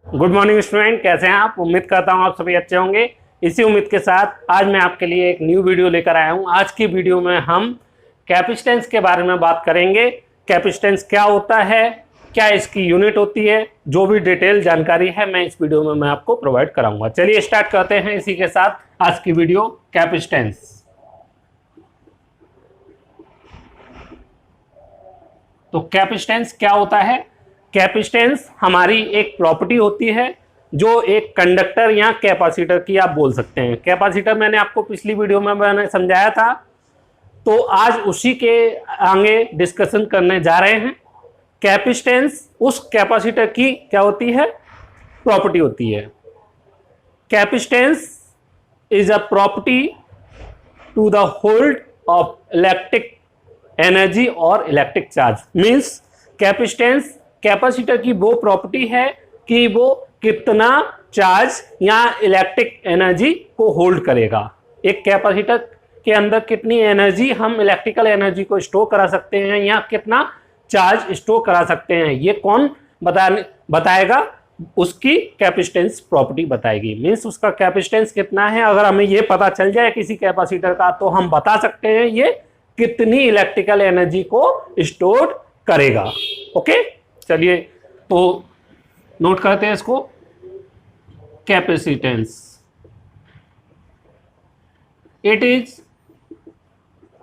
Good morning student, कैसे हैं आप। उम्मीद करता हूं आप सभी अच्छे होंगे। इसी उम्मीद के साथ आज मैं आपके लिए एक न्यू वीडियो लेकर आया हूं। आज की वीडियो में हम कैपेसिटेंस के बारे में बात करेंगे। कैपेसिटेंस क्या होता है, क्या इसकी यूनिट होती है, जो भी डिटेल जानकारी है मैं इस वीडियो में मैं आपको प्रोवाइड कराऊंगा। चलिए स्टार्ट करते हैं इसी के साथ आज की वीडियो। कैपेसिटेंस, तो कैपेसिटेंस क्या होता है। कैपेसिटेंस हमारी एक प्रॉपर्टी होती है जो एक कंडक्टर या कैपेसिटर की आप बोल सकते हैं। कैपेसिटर मैंने आपको पिछली वीडियो में मैंने समझाया था, तो आज उसी के आगे डिस्कशन करने जा रहे हैं। कैपेसिटेंस उस कैपेसिटर की क्या होती है, प्रॉपर्टी होती है। Capacitance is a property to the hold of electric energy और electric charge. Means capacitance capacitor की वो प्रॉपर्टी है कि वो कितना चार्ज या इलेक्ट्रिक एनर्जी को होल्ड करेगा। एक कैपेसिटर के अंदर कितनी एनर्जी हम इलेक्ट्रिकल एनर्जी को स्टोर करा सकते हैं या कितना चार्ज स्टोर करा सकते हैं, ये कौन बताएगा, उसकी कैपेसिटेंस प्रॉपर्टी बताएगी। मींस उसका कैपेसिटेंस कितना है, अगर हमें ये पता चल जाए किसी कैपेसिटर का, तो हम बता सकते हैं ये कितनी इलेक्ट्रिकल एनर्जी को स्टोर करेगा। ओके, चलिए तो नोट करते हैं इसको। Capacitance, it is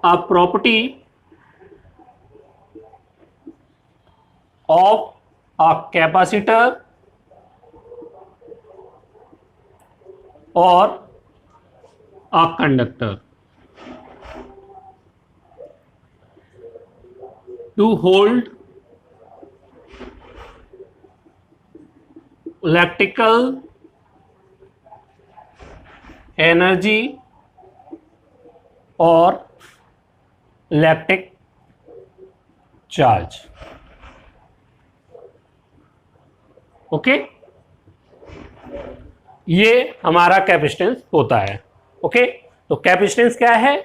a property of a capacitor और a conductor to hold electrical energy और इलेक्ट्रिक चार्ज। ओके, ये हमारा कैपेसिटेंस होता है। ओके, तो कैपेसिटेंस क्या है,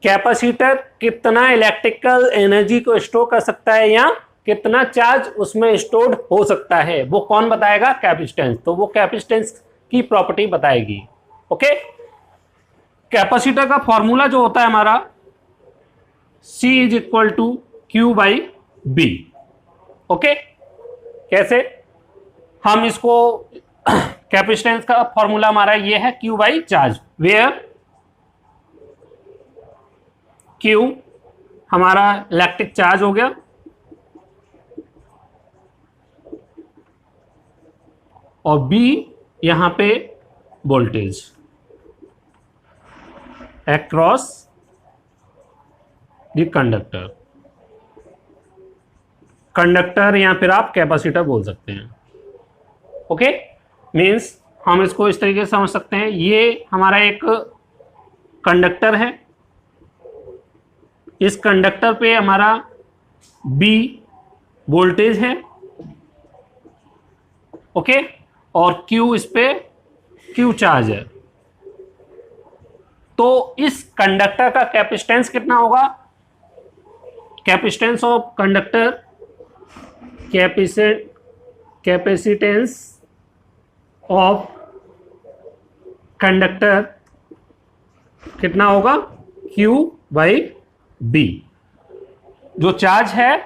कैपेसिटर कितना इलेक्ट्रिकल एनर्जी को स्टोर कर सकता है या कितना चार्ज उसमें स्टोर्ड हो सकता है, वो कौन बताएगा, कैपेसिटेंस। तो वो कैपेसिटेंस की प्रॉपर्टी बताएगी। ओके, कैपेसिटर का फॉर्मूला जो होता है हमारा C is equal to Q by V. Okay, कैसे हम इसको कैपेसिटेंस का फॉर्मूला हमारा ये है Q by charge, where Q हमारा इलेक्ट्रिक चार्ज हो गया और बी यहां पे voltage across the conductor. Conductor या फिर आप कैपेसिटर बोल सकते हैं। ओके, मींस हम इसको इस तरीके से समझ सकते हैं, ये हमारा एक कंडक्टर है, इस कंडक्टर पे हमारा B वोल्टेज है। ओके, और Q इस पे Q चार्ज है। तो इस कंडक्टर का कैपेसिटेंस कितना होगा, capacitance of conductor, capacitance of conductor कितना होगा, Q बाई बी, जो चार्ज है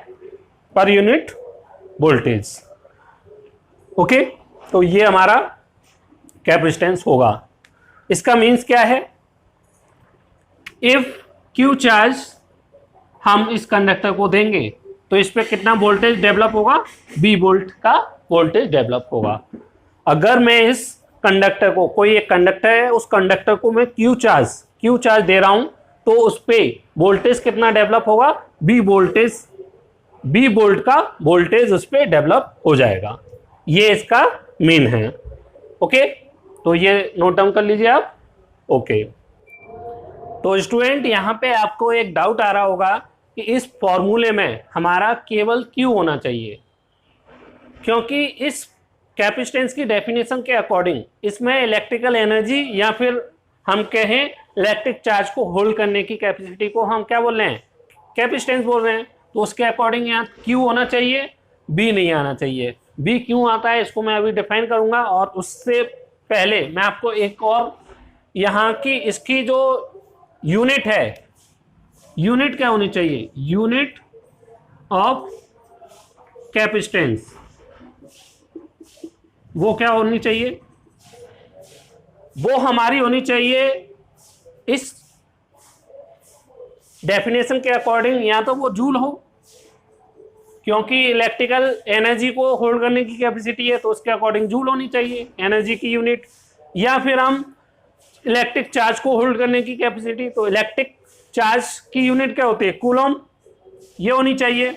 पर यूनिट वोल्टेज। ओके, तो ये हमारा कैपेसिटेंस होगा। इसका मीन्स क्या है, इफ क्यू चार्ज हम इस कंडक्टर को देंगे तो इस पे कितना वोल्टेज डेवलप होगा, बी वोल्ट का वोल्टेज डेवलप होगा। अगर मैं इस कंडक्टर को, कोई एक कंडक्टर है, उस कंडक्टर को मैं क्यू चार्ज दे रहा हूं, तो उस पे वोल्टेज कितना डेवलप होगा, बी वोल्ट का वोल्टेज उस पे डेवलप हो जाएगा। ये इसका मीन है। ओके, तो ये नोट डाउन कर लीजिए आप। ओके, तो स्टूडेंट यहां पे आपको एक डाउट आ रहा होगा कि इस फॉर्मूले में हमारा केवल क्यू होना चाहिए, क्योंकि इस कैपेसिटेंस की डेफिनेशन के अकॉर्डिंग इसमें इलेक्ट्रिकल एनर्जी या फिर हम कहें इलेक्ट्रिक चार्ज को होल्ड करने की कैपेसिटी को हम क्या बोल रहे हैं, कैपेसिटेंस बोल रहे हैं। तो उसके अकॉर्डिंग यहाँ Q होना चाहिए, B नहीं आना चाहिए। बी क्यों आता है इसको मैं अभी डिफाइन करूंगा, और उससे पहले मैं आपको एक और यहाँ की इसकी जो यूनिट है, यूनिट क्या होनी चाहिए, यूनिट ऑफ कैपेसिटेंस, वो क्या होनी चाहिए, वो हमारी होनी चाहिए इस डेफिनेशन के अकॉर्डिंग, या तो वो जूल हो, क्योंकि इलेक्ट्रिकल एनर्जी को होल्ड करने की कैपेसिटी है तो उसके अकॉर्डिंग जूल होनी चाहिए एनर्जी की यूनिट, या फिर हम इलेक्ट्रिक चार्ज को होल्ड करने की कैपेसिटी, तो इलेक्ट्रिक चार्ज की यूनिट क्या होती है, कूलम, ये होनी चाहिए।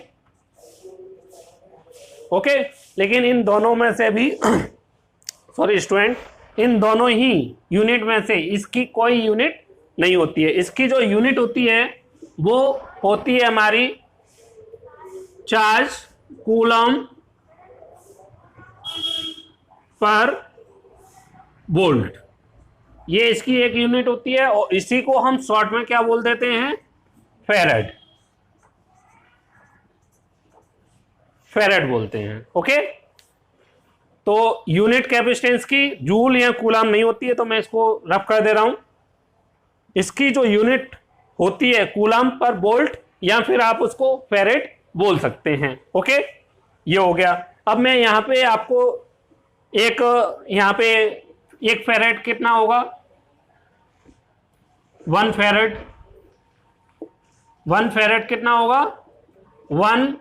ओके, लेकिन इन दोनों में से भी सॉरी स्टूडेंट, इन दोनों ही यूनिट में से इसकी कोई यूनिट नहीं होती है। इसकी जो यूनिट होती है वो होती है हमारी चार्ज कूलम पर वोल्ट, ये इसकी एक यूनिट होती है, और इसी को हम शॉर्ट में क्या बोल देते हैं, फेरेड, फेरेड बोलते हैं। ओके, तो यूनिट कैपेसिटेंस की जूल या कूलम नहीं होती है, तो मैं इसको रफ कर दे रहा हूं। इसकी जो यूनिट होती है कूलम पर वोल्ट, या फिर आप उसको फेरेड बोल सकते हैं। ओके, ये हो गया। अब मैं यहां पे आपको यहां पे एक फेरेड कितना होगा, 1 फेरेड, 1 फेरेड कितना होगा, 1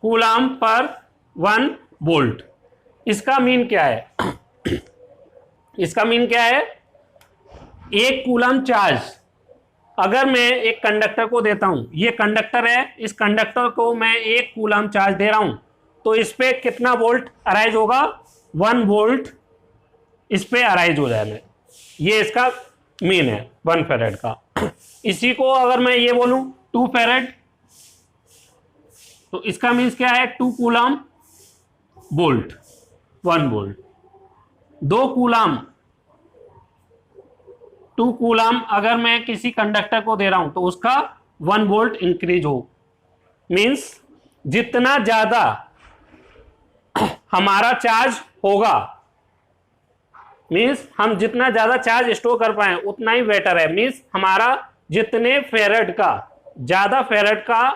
कूलम पर 1 वोल्ट। इसका मीन क्या है इसका मीन क्या है, एक कूलम चार्ज अगर मैं एक कंडक्टर को देता हूं, ये कंडक्टर है, इस कंडक्टर को मैं 1 कूलम चार्ज दे रहा हूं, तो इस पे कितना वोल्ट अराइज होगा, 1 वोल्ट इस पे अराइज हो जाएगा। ये इसका मीन है 1 फेरेड का। इसी को अगर मैं ये बोलूं 2 फेरेड, तो इसका मीन्स क्या है, 2 coulomb volt, 1 volt. 2 coulomb, 2 coulomb अगर मैं किसी कंडक्टर को दे रहा हूं तो उसका 1 वोल्ट इंक्रीज हो, मीन्स जितना ज्यादा हमारा चार्ज होगा, मीन्स हम जितना ज्यादा चार्ज स्टोर कर पाए उतना ही बेटर है। मीन्स हमारा जितने फेरेड का, ज्यादा फेरेड का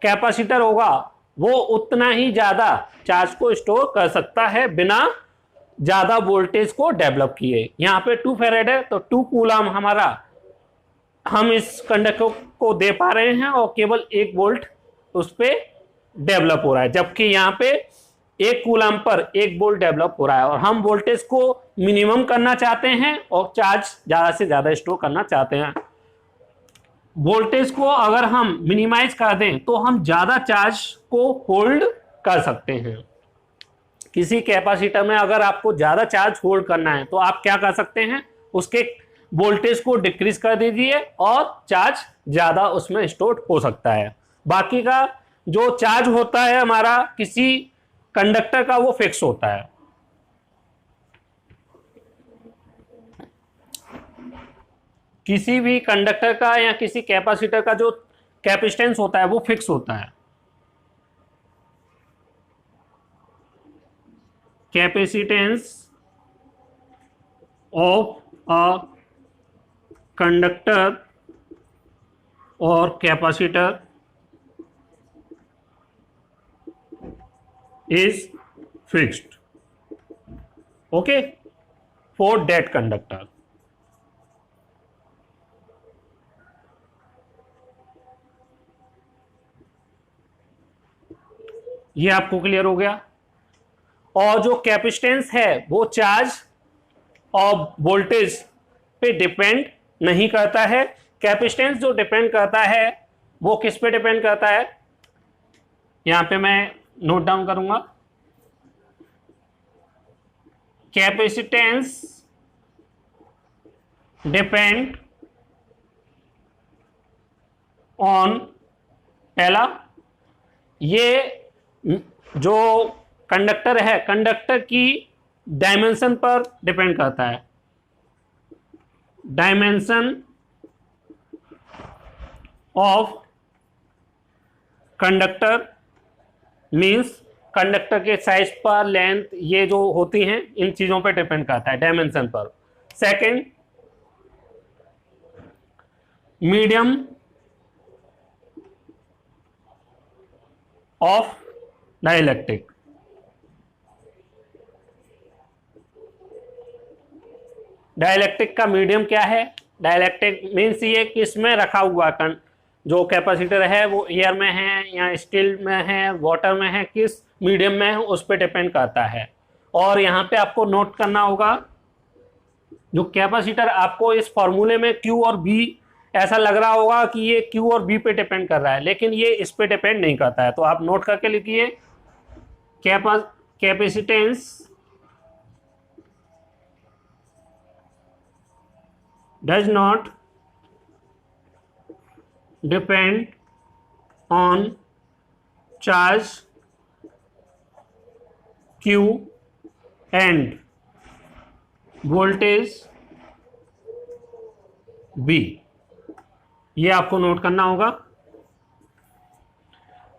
कैपेसिटर होगा वो उतना ही ज्यादा चार्ज को स्टोर कर सकता है बिना ज्यादा वोल्टेज को डेवलप किए। यहाँ पे 2 फेरेड है तो 2 कूलम हमारा हम इस कंडक्टर को दे पा रहे हैं और केवल 1 वोल्ट उस पर डेवलप हो रहा है, जबकि यहाँ पे 1 कूलम पर 1 वोल्ट डेवलप हो रहा है। और हम वोल्टेज को मिनिमम करना चाहते हैं और चार्ज ज्यादा से ज्यादा स्टोर करना चाहते हैं। वोल्टेज को अगर हम मिनिमाइज कर दें तो हम ज्यादा चार्ज को होल्ड कर सकते हैं। किसी कैपेसिटर में अगर आपको ज्यादा चार्ज होल्ड करना है तो आप क्या कर सकते हैं, उसके वोल्टेज को डिक्रीज कर दीजिए और चार्ज ज्यादा उसमें स्टोर हो सकता है। बाकी का जो चार्ज होता है हमारा किसी कंडक्टर का वो फिक्स होता है। किसी भी कंडक्टर का या किसी कैपेसिटर का जो कैपेसिटेंस होता है वो फिक्स होता है। कैपेसिटेंस ऑफ अ कंडक्टर और capacitor is fixed, okay, for that conductor. ये आपको क्लियर हो गया। और जो कैपेसिटेंस है वो चार्ज और वोल्टेज पे डिपेंड नहीं करता है। कैपेसिटेंस जो डिपेंड करता है वो किस पे डिपेंड करता है, यहां पे मैं नोट डाउन करूंगा। कैपेसिटेंस डिपेंड ऑन, पहला ये जो कंडक्टर है, कंडक्टर की डायमेंशन पर डिपेंड करता है। Dimension of conductor means conductor के साइज पर, लेंथ, ये जो होती हैं इन चीजों पर डिपेंड करता है, डायमेंशन पर। Second, medium of dielectric. Dielectric का मीडियम क्या है? डाइलेक्ट्रिक मीन्स ये कि इसमें रखा हुआ जो कैपेसिटर है वो एयर में है या स्टील में है, वाटर में है, किस मीडियम में है उस पर डिपेंड करता है। और यहाँ पे आपको नोट करना होगा, जो कैपेसिटर आपको इस फॉर्मूले में Q और B ऐसा लग रहा होगा कि ये Q और B पे डिपेंड कर रहा है, लेकिन ये इस पे डिपेंड नहीं करता है। तो आप नोट करके लिखिए, capacitance does not depend on charge Q and voltage B। ये आपको नोट करना होगा।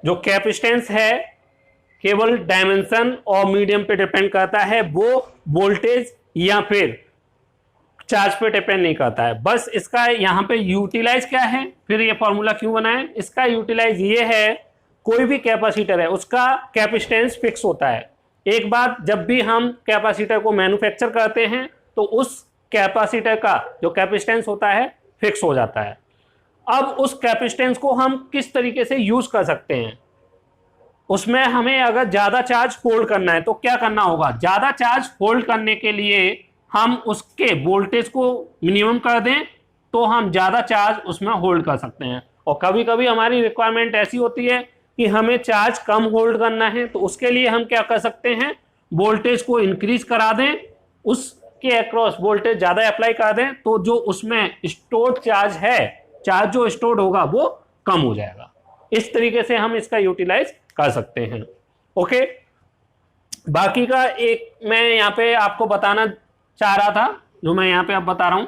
जो कैपेसिटेंस है केवल डायमेंशन और मीडियम पे डिपेंड करता है, वो वोल्टेज या फिर चार्ज पे डिपेंड नहीं करता है। बस इसका यहाँ पे यूटिलाइज क्या है, फिर ये फॉर्मूला क्यों बना है, इसका यूटिलाइज ये है, कोई भी कैपेसिटर है उसका कैपेसिटेंस फिक्स होता है। एक बार जब भी हम कैपेसिटर को मैन्युफैक्चर करते हैं तो उस कैपेसिटर का जो कैपेसिटेंस होता है फिक्स हो जाता है। अब उस कैपेसिटेंस को हम किस तरीके से यूज कर सकते हैं, उसमें हमें अगर ज़्यादा चार्ज होल्ड करना है तो क्या करना होगा, ज़्यादा चार्ज होल्ड करने के लिए हम उसके वोल्टेज को मिनिमम कर दें तो हम ज़्यादा चार्ज उसमें होल्ड कर सकते हैं। और कभी कभी हमारी रिक्वायरमेंट ऐसी होती है कि हमें चार्ज कम होल्ड करना है, तो उसके लिए हम क्या कर सकते हैं, वोल्टेज को इंक्रीज करा दें, उसके अक्रॉस वोल्टेज ज़्यादा अप्लाई कर दें, तो जो उसमें स्टोर्ड चार्ज है, चार्ज जो स्टोर्ड होगा वो कम हो जाएगा। इस तरीके से हम इसका यूटिलाइज कर सकते हैं। ओके, बाकी का एक मैं यहाँ पे आपको बताना चाह रहा था, जो मैं यहाँ पे अब बता रहा हूं,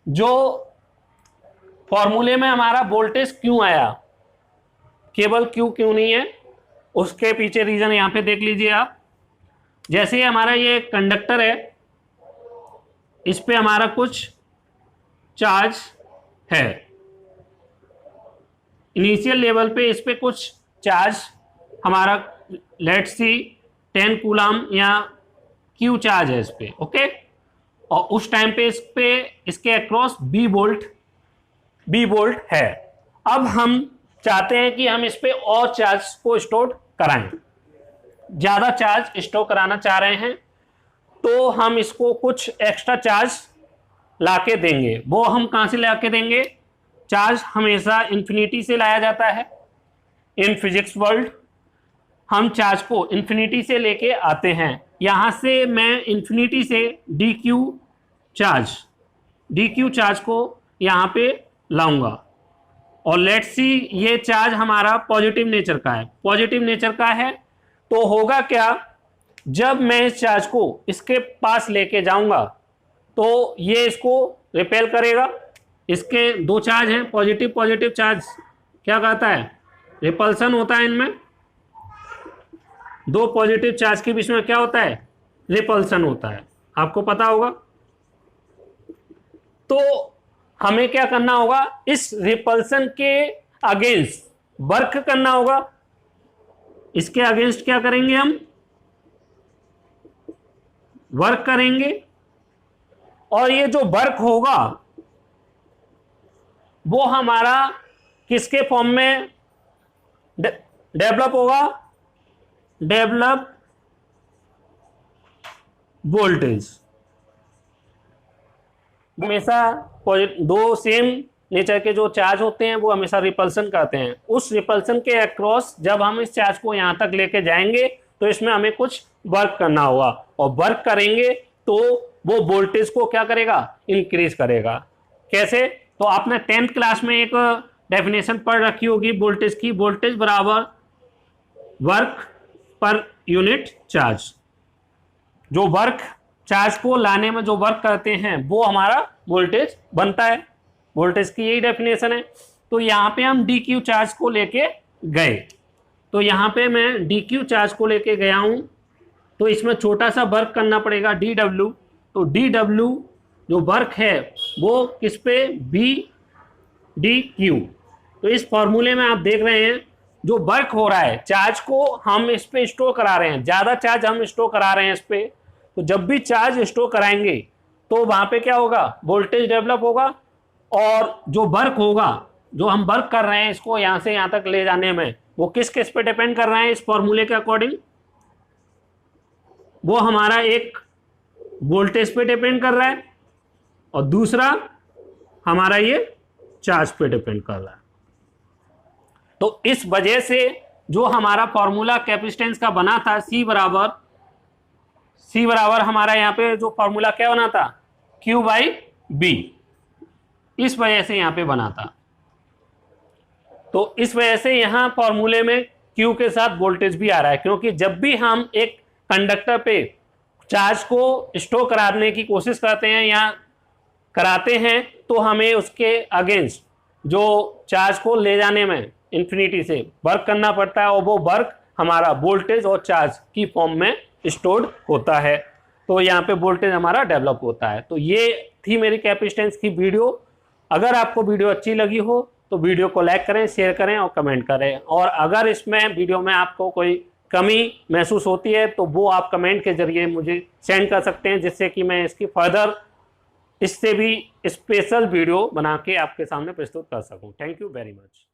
जो फॉर्मूले में हमारा वोल्टेज क्यों आया, केवल क्यों नहीं है, उसके पीछे रीजन यहाँ पे देख लीजिए आप। जैसे हमारा ये कंडक्टर है, इस पे हमारा कुछ चार्ज है, इनिशियल लेवल पे इस पे कुछ चार्ज हमारा लेट्स सी 10 कूलम या Q चार्ज है इस पे। ओके, और उस टाइम पे इस पे इसके अक्रॉस B वोल्ट है। अब हम चाहते हैं कि हम इस पे और चार्ज को स्टोर कराएं, ज़्यादा चार्ज स्टोर कराना चाह रहे हैं, तो हम इसको कुछ एक्स्ट्रा चार्ज लाके देंगे। वो हम कहाँ से लाके देंगे, चार्ज हमेशा इन्फिनिटी से लाया जाता है। इन फिजिक्स वर्ल्ड हम चार्ज को इन्फिनिटी से लेके आते हैं। यहाँ से मैं इन्फिनिटी से dq चार्ज को यहाँ पे लाऊंगा, और लेट्स सी ये चार्ज हमारा पॉजिटिव नेचर का है, तो होगा क्या, जब मैं इस चार्ज को इसके पास लेके जाऊंगा तो ये इसको रिपेल करेगा। इसके दो चार्ज हैं, पॉजिटिव चार्ज क्या कहता है, रिपल्सन होता है। इनमें दो पॉजिटिव चार्ज के बीच में क्या होता है, रिपल्सन होता है, आपको पता होगा। तो हमें क्या करना होगा, इस रिपल्सन के अगेंस्ट वर्क करना होगा। इसके अगेंस्ट क्या करेंगे, हम वर्क करेंगे, और ये जो वर्क होगा वो हमारा किसके फॉर्म में डेवलप होगा, डेवलप वोल्टेज। हमेशा दो सेम नेचर के जो चार्ज होते हैं वो हमेशा रिपल्सन करते हैं। उस रिपल्सन के अक्रॉस जब हम इस चार्ज को यहां तक लेके जाएंगे तो इसमें हमें कुछ वर्क करना होगा, और वर्क करेंगे तो वो वोल्टेज को क्या करेगा, इंक्रीज करेगा। कैसे, तो आपने 10th क्लास में एक डेफिनेशन पढ़ रखी होगी वोल्टेज की, वोल्टेज बराबर वर्क पर यूनिट चार्ज। जो वर्क चार्ज को लाने में जो वर्क करते हैं वो हमारा वोल्टेज बनता है। वोल्टेज की यही डेफिनेशन है। तो यहाँ पे हम dq चार्ज को लेके गए, तो यहाँ पे मैं डी क्यू चार्ज को लेके गया हूँ, तो इसमें छोटा सा वर्क करना पड़ेगा डी डब्ल्यू। तो डी डब्ल्यू जो वर्क है वो किस पे, बी डी क्यू। तो इस फॉर्मूले में आप देख रहे हैं जो वर्क हो रहा है, चार्ज को हम इस पे स्टोर करा रहे हैं, ज़्यादा चार्ज हम स्टोर करा रहे हैं इस पे। तो जब भी चार्ज स्टोर कराएंगे तो वहाँ पे क्या होगा, वोल्टेज डेवलप होगा, और जो वर्क होगा, जो हम वर्क कर रहे हैं इसको यहाँ से यहाँ तक ले जाने में, वो किस किस पे डिपेंड कर रहा है इस फॉर्मूले के अकॉर्डिंग, वो हमारा एक वोल्टेज पे डिपेंड कर रहा है और दूसरा हमारा ये चार्ज पे डिपेंड कर रहा है। तो इस वजह से जो हमारा फॉर्मूला कैपेसिटेंस का बना था सी बराबर हमारा यहाँ पे जो फॉर्मूला क्या बना था, Q बाई बी, इस वजह से यहाँ पे बना था। तो इस वजह से यहाँ फॉर्मूले में Q के साथ वोल्टेज भी आ रहा है, क्योंकि जब भी हम एक कंडक्टर पे चार्ज को स्टोर कराने की कोशिश करते हैं या कराते हैं तो हमें उसके अगेंस्ट जो चार्ज को ले जाने में इन्फिनिटी से वर्क करना पड़ता है, और वो वर्क हमारा वोल्टेज और चार्ज की फॉर्म में स्टोर्ड होता है। तो यहाँ पे वोल्टेज हमारा डेवलप होता है। तो ये थी मेरी कैपेसिटेंस की वीडियो। अगर आपको वीडियो अच्छी लगी हो तो वीडियो को लाइक करें, शेयर करें और कमेंट करें, और अगर इसमें वीडियो में आपको कोई कमी महसूस होती है तो वो आप कमेंट के जरिए मुझे सेंड कर सकते हैं, जिससे कि मैं इसकी फर्दर इससे भी स्पेशल वीडियो बना के आपके सामने प्रस्तुत कर सकूं। Thank you very much.